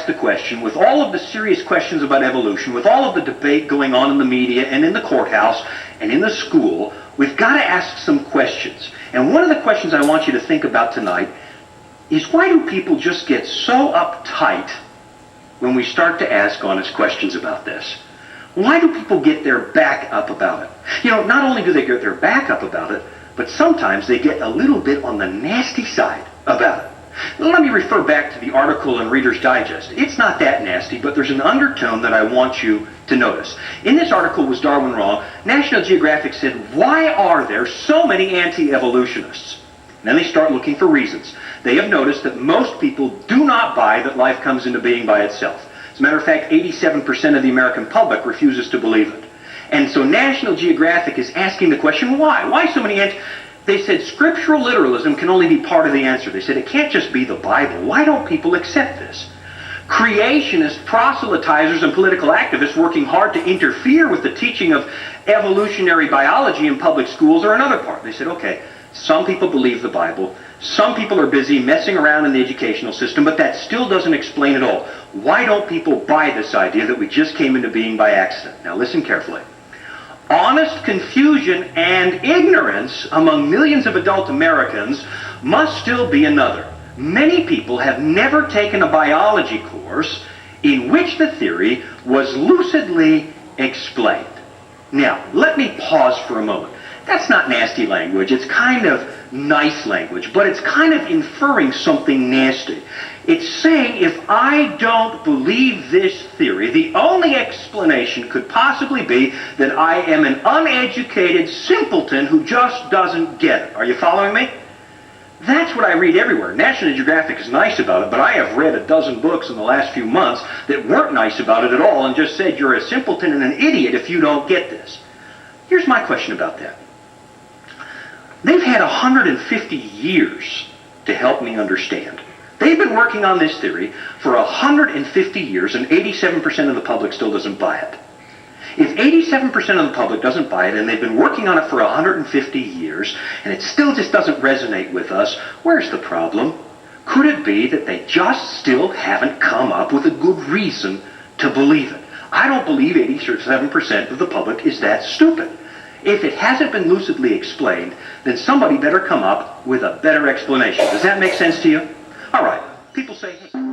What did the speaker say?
ask the question, with all of the serious questions about evolution, with all of the debate going on in the media and in the courthouse and in the school, we've got to ask some questions. And one of the questions I want you to think about tonight is, why do people just get so uptight when we start to ask honest questions about this? Why do people get their back up about it? You know, not only do they get their back up about it, but sometimes they get a little bit on the nasty side about it. Let me refer back to the article in Reader's Digest. It's not that nasty, but there's an undertone that I want you to notice. In this article, Was Darwin Wrong?, National Geographic said, why are there so many anti-evolutionists? And then they start looking for reasons. They have noticed that most people do not buy that life comes into being by itself. As a matter of fact, 87% of the American public refuses to believe it. And so National Geographic is asking the question, why? Why so many They said scriptural literalism can only be part of the answer. They said it can't just be the Bible. Why don't people accept this? Creationist proselytizers and political activists working hard to interfere with the teaching of evolutionary biology in public schools are another part. They said, okay, some people believe the Bible. Some people are busy messing around in the educational system, but that still doesn't explain it all. Why don't people buy this idea that we just came into being by accident? Now listen carefully. Honest confusion and ignorance among millions of adult Americans must still be another. Many people have never taken a biology course in which the theory was lucidly explained. Now, let me pause for a moment. That's not nasty language. It's kind of nice language, but it's kind of inferring something nasty. It's saying, if I don't believe this theory, the only explanation could possibly be that I am an uneducated simpleton who just doesn't get it. Are you following me? That's what I read everywhere. National Geographic is nice about it, but I have read a dozen books in the last few months that weren't nice about it at all and just said you're a simpleton and an idiot if you don't get this. Here's my question about that. They've had 150 years to help me understand. They've been working on this theory for 150 years, and 87% of the public still doesn't buy it. If 87% of the public doesn't buy it, and they've been working on it for 150 years, and it still just doesn't resonate with us, where's the problem? Could it be that they just still haven't come up with a good reason to believe it? I don't believe 87% of the public is that stupid. If it hasn't been lucidly explained, then somebody better come up with a better explanation. Does that make sense to you? All right. People say, hey.